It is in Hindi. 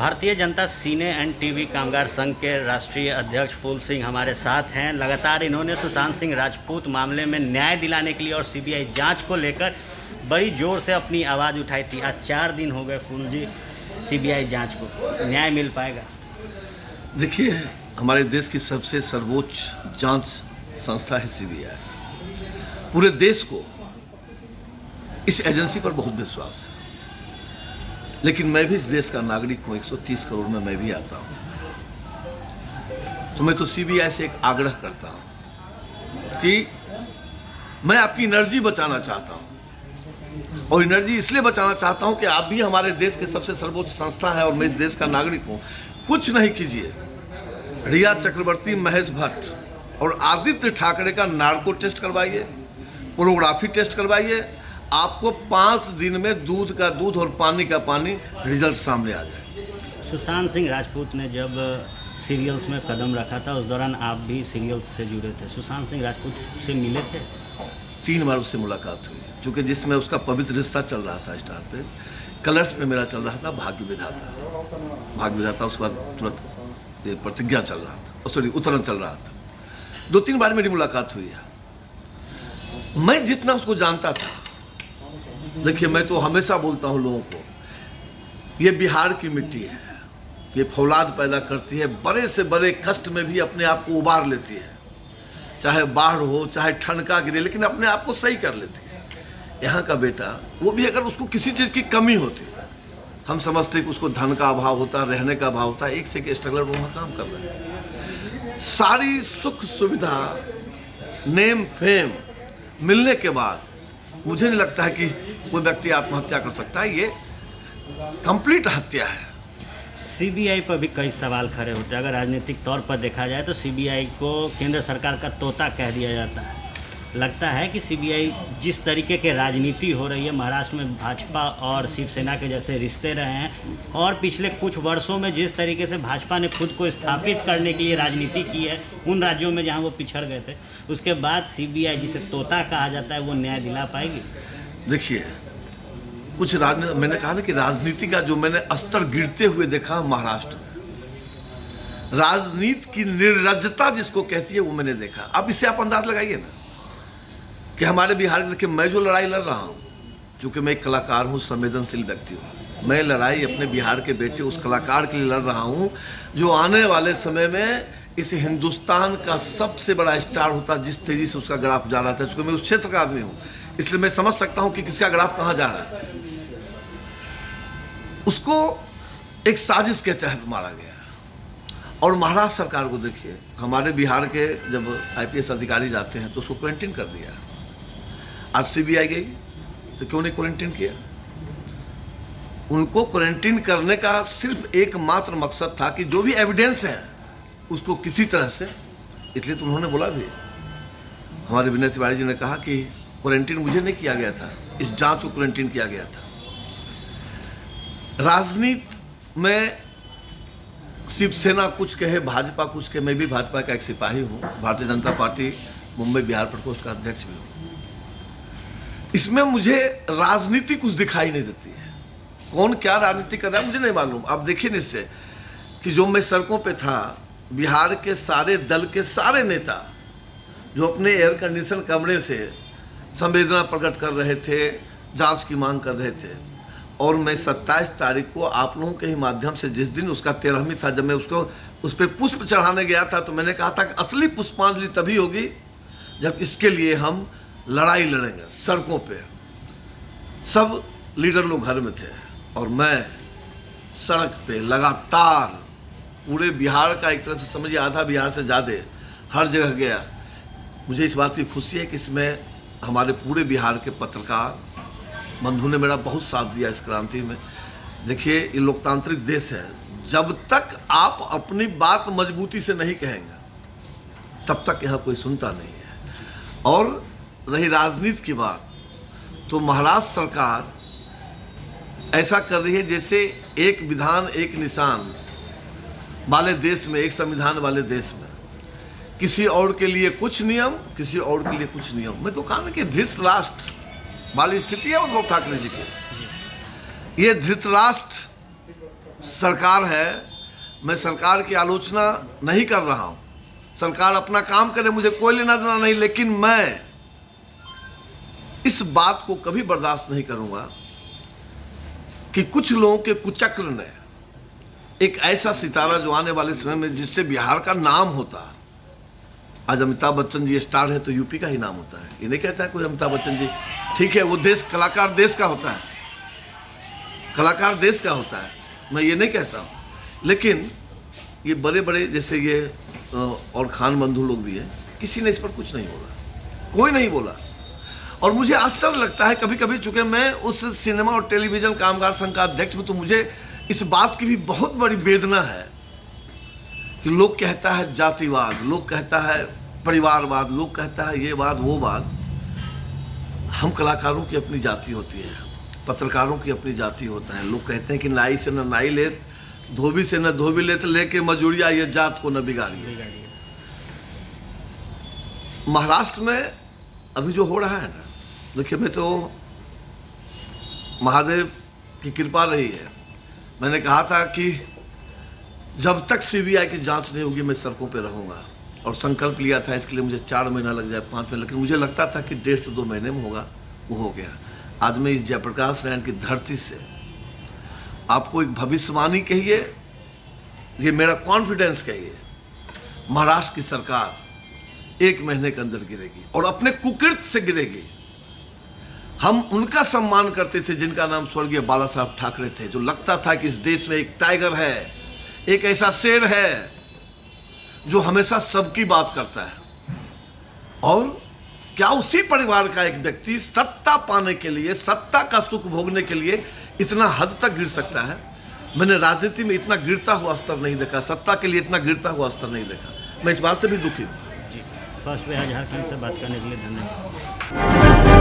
Bharatiya Janata cine and TV कामगार संघ के राष्ट्रीय अध्यक्ष फूल सिंह हमारे साथ हैं। लगातार इन्होंने सुशांत सिंह राजपूत मामले में न्याय दिलाने के लिए और सीबीआई जांच को लेकर बड़ी जोर से अपनी आवाज़ उठाई थी। आज 4 दिन हो गए फूल जी सीबीआई जांच को, न्याय मिल पाएगा? देखिए, हमारे देश की सबसे सर्वोच्च जांच संस्था है सीबीआई। पूरे देश को इस एजेंसी पर बहुत विश्वास है, लेकिन मैं भी इस देश का नागरिक हूँ। 130 करोड़ में मैं भी आता हूँ, तो मैं तो सीबीआई से एक आग्रह करता हूँ कि मैं आपकी एनर्जी बचाना चाहता हूँ, और एनर्जी इसलिए बचाना चाहता हूँ कि आप भी हमारे देश के सबसे सर्वोच्च संस्था है और मैं इस देश का नागरिक हूँ। कुछ नहीं कीजिए, रिया चक्रवर्ती, महेश भट्ट और आदित्य ठाकरे का नार्को टेस्ट करवाइए, पोर्नोग्राफी टेस्ट करवाइए। आपको 5 दिन में दूध का दूध और पानी का पानी रिजल्ट सामने आ जाए। सुशांत सिंह राजपूत ने जब सीरियल्स में कदम रखा था, उस दौरान आप भी सीरियल्स से जुड़े थे। सुशांत सिंह राजपूत से मिले थे? 3 बार उससे मुलाकात हुई, क्योंकि जिसमें उसका पवित्र रिश्ता चल रहा था स्टार पे। कलर्स में मेरा चल रहा था भाग्य विधाता। उसके बाद तुरंत ये प्रतिज्ञा चल रहा था, सॉरी उतरण चल रहा था। 2-3 बार मेरी मुलाकात हुई है। मैं जितना उसको जानता था, देखिए, मैं तो हमेशा बोलता हूँ लोगों को, ये बिहार की मिट्टी है, ये फौलाद पैदा करती है, बड़े से बड़े कष्ट में भी अपने आप को उबार लेती है। चाहे बाढ़ हो, चाहे ठनका गिरे, लेकिन अपने आप को सही कर लेती है। यहाँ का बेटा, वो भी अगर उसको किसी चीज़ की कमी होती, हम समझते कि उसको धन का अभाव होता, रहने का अभाव होता, एक से एक स्ट्रगलर वहाँ काम कर रहे हैं। सारी सुख सुविधा, नेम फेम मिलने के बाद मुझे नहीं लगता है कि कोई व्यक्ति आत्महत्या कर सकता है। ये कंप्लीट हत्या है। सीबीआई पर भी कई सवाल खड़े होते हैं। अगर राजनीतिक तौर पर देखा जाए तो सीबीआई को केंद्र सरकार का तोता कह दिया जाता है। लगता है कि सीबीआई जिस तरीके के राजनीति हो रही है, महाराष्ट्र में भाजपा और शिवसेना के जैसे रिश्ते रहे हैं, और पिछले कुछ वर्षों में जिस तरीके से भाजपा ने खुद को स्थापित करने के लिए राजनीति की है उन राज्यों में जहां वो पिछड़ गए थे, उसके बाद सीबीआई जिसे तोता कहा जाता है वो न्याय दिला पाएगी? देखिए, कुछ मैंने कहा ना कि राजनीति का जो मैंने स्तर गिरते हुए देखा महाराष्ट्र में, राजनीति की निर्लज्जता जिसको कहती है वो मैंने देखा। अब इससे आप अंदाज लगाइए ना कि हमारे बिहार में, देखिए, मैं जो लड़ाई लड़ रहा हूँ, चूँकि मैं एक कलाकार हूँ, संवेदनशील व्यक्ति हूँ, मैं लड़ाई अपने बिहार के बेटे उस कलाकार के लिए लड़ रहा हूँ जो आने वाले समय में इस हिंदुस्तान का सबसे बड़ा स्टार होता, जिस तेजी से उसका ग्राफ जा रहा था। चूँकि मैं उस क्षेत्र का आदमी हूँ, इसलिए मैं समझ सकता हूँ कि किसका ग्राफ कहाँ जा रहा है। उसको एक साजिश के तहत मारा गया। और महाराष्ट्र सरकार को देखिए, हमारे बिहार के जब आईपीएस अधिकारी जाते हैं तो उसको क्वारंटीन कर दिया। आज सीबीआई गई तो क्यों नहीं क्वारंटीन किया? उनको क्वारंटीन करने का सिर्फ एकमात्र मकसद था कि जो भी एविडेंस है उसको किसी तरह से, इसलिए तो उन्होंने बोला भी, हमारे विनय तिवारी जी ने कहा कि क्वारंटीन मुझे नहीं किया गया था, इस जांच को क्वारंटीन किया गया था। राजनीति में शिवसेना कुछ कहे, भाजपा कुछ कहे, मैं भी भाजपा का एक सिपाही हूँ, भारतीय जनता पार्टी मुंबई बिहार प्रकोष्ठ का अध्यक्ष भी हूँ। इसमें मुझे राजनीति कुछ दिखाई नहीं देती है। कौन क्या राजनीति कर रहा है मुझे नहीं मालूम। अब देखिए निश्चय कि जो मैं सड़कों पे था, बिहार के सारे दल के सारे नेता जो अपने एयर कंडीशन कमरे से संवेदना प्रकट कर रहे थे, जांच की मांग कर रहे थे, और मैं 27 तारीख को आप लोगों के ही माध्यम से, जिस दिन उसका 13वीं था, जब मैं उसको उस पर पुष्प चढ़ाने गया था, तो मैंने कहा था कि असली पुष्पांजलि तभी होगी जब इसके लिए हम लड़ाई लड़ेंगे सड़कों पे। सब लीडर लोग घर में थे और मैं सड़क पे लगातार पूरे बिहार का, एक तरह से समझिए आधा बिहार से ज़्यादा, हर जगह गया। मुझे इस बात की खुशी है कि इसमें हमारे पूरे बिहार के पत्रकार बंधु ने मेरा बहुत साथ दिया इस क्रांति में। देखिए, ये लोकतांत्रिक देश है, जब तक आप अपनी बात मजबूती से नहीं कहेंगे तब तक यहाँ कोई सुनता नहीं है। और रही राजनीति की बात, तो महाराष्ट्र सरकार ऐसा कर रही है जैसे एक विधान एक निशान वाले देश में, एक संविधान वाले देश में किसी और के लिए कुछ नियम, किसी और के लिए कुछ नियम। मैं तो कहा ना कि धृतराष्ट्र वाली स्थिति है उद्धव ठाकरे जी की। ये धृतराष्ट्र सरकार है, मैं सरकार की आलोचना नहीं कर रहा हूं। सरकार अपना काम करे, मुझे कोई लेना देना नहीं, लेकिन मैं इस बात को कभी बर्दाश्त नहीं करूंगा कि कुछ लोगों के कुचक्र ने एक ऐसा सितारा जो आने वाले समय में जिससे बिहार का नाम होता। आज अमिताभ बच्चन जी स्टार है तो यूपी का ही नाम होता है। ये नहीं कहता है कोई अमिताभ बच्चन जी, ठीक है वो देश, कलाकार देश का होता है, कलाकार देश का होता है, मैं ये नहीं कहता हूँ, लेकिन ये बड़े बड़े जैसे ये और खान बंधु लोग भी हैं, किसी ने इस पर कुछ नहीं बोला, कोई नहीं बोला। और मुझे आश्चर्य लगता है कभी कभी, चूंकि मैं उस सिनेमा और टेलीविजन कामगार संघ का अध्यक्ष हूँ, तो मुझे इस बात की भी बहुत बड़ी वेदना है कि लोग कहता है जातिवाद, लोग कहता है परिवारवाद, लोग कहता है ये बात वो बात। हम कलाकारों की अपनी जाति होती है, पत्रकारों की अपनी जाति होता है। लोग कहते हैं कि नाई से न नाई लेत, धोबी से न धोबी लेत, लेके मजूरिया ये जात को न बिगाड़िए। महाराष्ट्र में अभी जो हो रहा है ना, देखिए मैं तो महादेव की कृपा रही है, मैंने कहा था कि जब तक सीबीआई की जांच नहीं होगी मैं सड़कों पे रहूंगा, और संकल्प लिया था इसके लिए मुझे 4 महीना लग जाए 5 महीना, लेकिन मुझे लगता था कि 1.5 से 2 महीने में होगा, वो हो गया। आज मैं इस जयप्रकाश नारायण की धरती से आपको एक भविष्यवाणी कहिए, ये मेरा कॉन्फिडेंस कहिए, महाराष्ट्र की सरकार 1 महीने के अंदर गिरेगी और अपने कुकृत्य से गिरेगी। हम उनका सम्मान करते थे जिनका नाम स्वर्गीय बाला साहब ठाकरे थे, जो लगता था कि इस देश में एक टाइगर है, एक ऐसा शेर है जो हमेशा सबकी बात करता है। और क्या उसी परिवार का एक व्यक्ति सत्ता पाने के लिए, सत्ता का सुख भोगने के लिए इतना हद तक गिर सकता है? मैंने राजनीति में इतना गिरता हुआ स्तर नहीं देखा, सत्ता के लिए इतना गिरता हुआ स्तर नहीं देखा। मैं इस बात से भी दुखी हूँ। जी, फर्स्ट झारखंड से बात करने के लिए धन्यवाद।